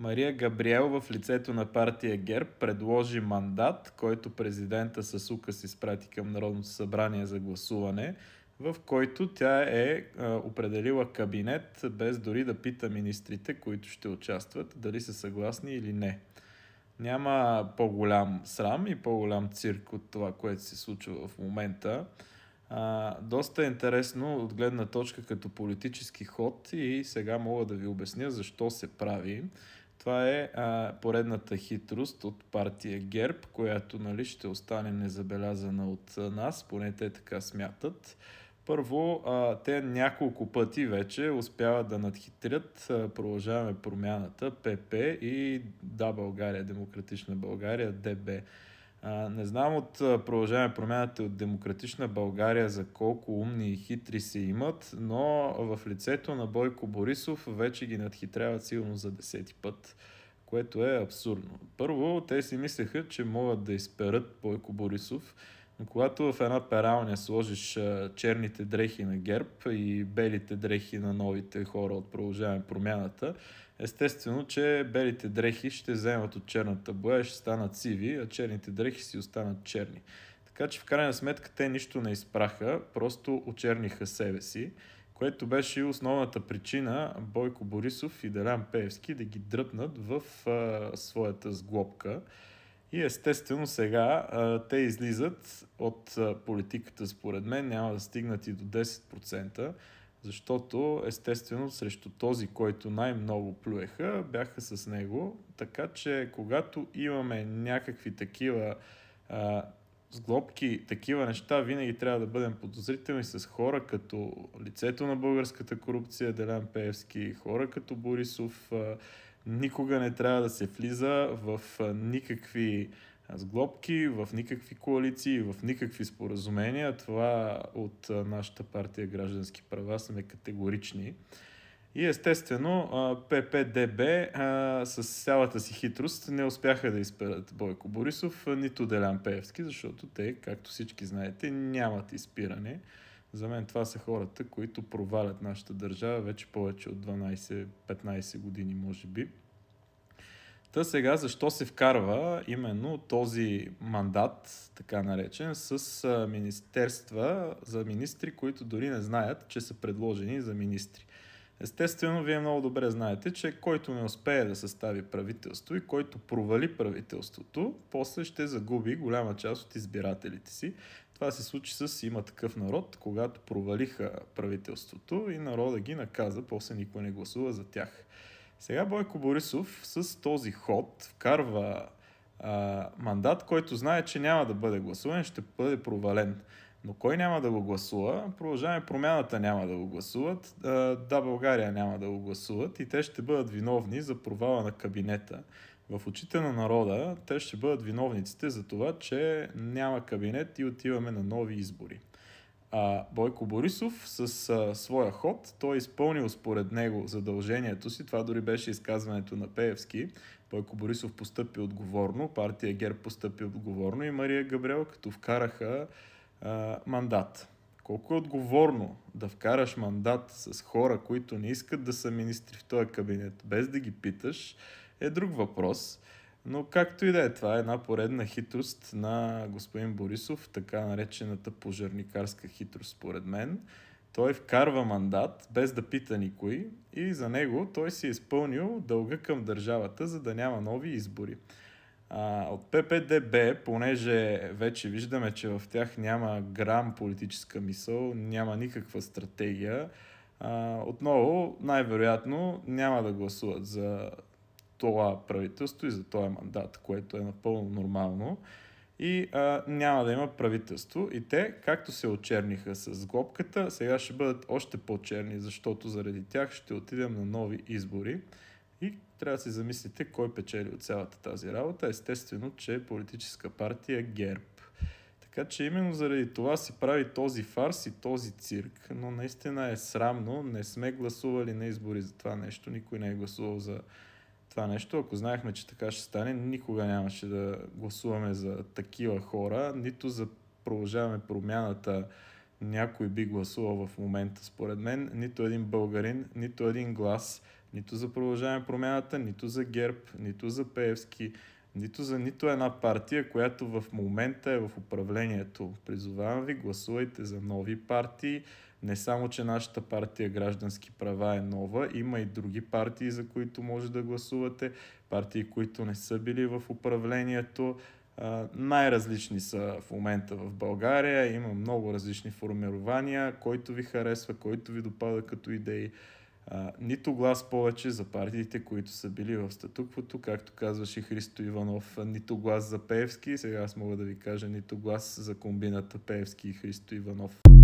Мария Габриел в лицето на партия ГЕРБ предложи мандат, който президента с указ изпрати към Народното събрание за гласуване, в който тя е определила кабинет, без дори да пита министрите, които ще участват, дали са съгласни или не. Няма по-голям срам и по-голям цирк от това, което се случва в момента. Доста е интересно от гледна точка като политически ход и сега мога да ви обясня защо се прави. Това е поредната хитрост от партия ГЕРБ, която ще остане незабелязана от нас, поне те така смятат. Първо, те няколко пъти вече успяват да надхитрят Продължаваме промяната, ПП и Да, България, Демократична България, ДБ. Не знам от Продължаваме промяната от Демократична България за колко умни и хитри се имат, но в лицето на Бойко Борисов вече ги надхитряват сигурно за 10-ти път, което е абсурдно. Първо, те си мислеха, че могат да изперат Бойко Борисов, но когато в една пералня сложиш черните дрехи на ГЕРБ и белите дрехи на новите хора от Продължаваме промяната, естествено, че белите дрехи ще вземат от черната боя и ще станат сиви, а черните дрехи си останат черни. Така че в крайна сметка те нищо не изпраха, просто очерниха себе си, което беше и основната причина Бойко Борисов и Делян Пеевски да ги дръпнат в своята сглобка. И естествено сега те излизат от политиката, според мен, няма да стигнат и до 10%, защото естествено срещу този, който най-много плюеха, бяха с него. Така че когато имаме някакви такива сглобки, такива неща, винаги трябва да бъдем подозрителни с хора като лицето на българската корупция, Делян Пеевски, хора като Борисов. Никога не трябва да се влиза в никакви сглобки, в никакви коалиции, в никакви споразумения. Това от нашата партия Граждански права сме категорични. И естествено ППДБ с цялата си хитрост не успяха да изперат Бойко Борисов, нито Делян Пеевски, защото те, както всички знаете, нямат изпиране. За мен това са хората, които провалят нашата държава вече повече от 12-15 години, може би. Та сега защо се вкарва именно този мандат, така наречен, с министерства за министри, които дори не знаят, че са предложени за министри. Естествено, вие много добре знаете, че който не успее да състави правителство и който провали правителството, после ще загуби голяма част от избирателите си. Това се случи с Има такъв народ, когато провалиха правителството и народа ги наказа, после никой не гласува за тях. Сега Бойко Борисов с този ход вкарва мандат, който знае, че няма да бъде гласуван, ще бъде провален. Но кой няма да го гласува? Продължаваме промяната няма да го гласуват, Да, България няма да го гласуват и те ще бъдат виновни за провала на кабинета. В очите на народа те ще бъдат виновниците за това, че няма кабинет и отиваме на нови избори. Бойко Борисов с своя ход, той е изпълнил според него задължението си, това дори беше изказването на Пеевски. Бойко Борисов постъпи отговорно, партия ГЕРБ постъпи отговорно и Мария Габриел, като вкараха мандат. Колко е отговорно да вкараш мандат с хора, които не искат да са министри в този кабинет, без да ги питаш, е друг въпрос. Но както и да е, това е една поредна хитрост на господин Борисов, така наречената пожарникарска хитрост, според мен. Той вкарва мандат, без да пита никой и за него той си е изпълнил дълга към държавата, за да няма нови избори. От ППДБ, понеже вече виждаме, че в тях няма грам политическа мисъл, няма никаква стратегия, отново най-вероятно няма да гласуват за това правителство и за този мандат, което е напълно нормално и няма да има правителство. И те, както се очерниха с глобката, сега ще бъдат още по-черни, защото заради тях ще отидем на нови избори. И трябва да си замислите кой печели от цялата тази работа. Естествено, че политическа партия ГЕРБ. Така че именно заради това си прави този фарс и този цирк, но наистина е срамно. Не сме гласували на избори за това нещо, никой не е гласувал за това нещо. Ако знаехме, че така ще стане, никога нямаше да гласуваме за такива хора, нито за Продължаваме промяната някой би гласувал в момента. Според мен, нито един българин, нито един глас Нито за Продължаваме промяната, нито за ГЕРБ, нито за Пеевски, нито за нито една партия, която в момента е в управлението. Призовавам ви, гласувайте за нови партии. Не само, че нашата партия Граждански права е нова, има и други партии, за които може да гласувате. Партии, които не са били в управлението. Най-различни са в момента в България. Има много различни формирования, който ви харесва, който ви допада като идеи. Нито глас повече за партиите, които са били в статуквото, както казваше Христо Иванов, нито глас за Пеевски. Сега аз мога да ви кажа нито глас за комбината Пеевски и Христо Иванов.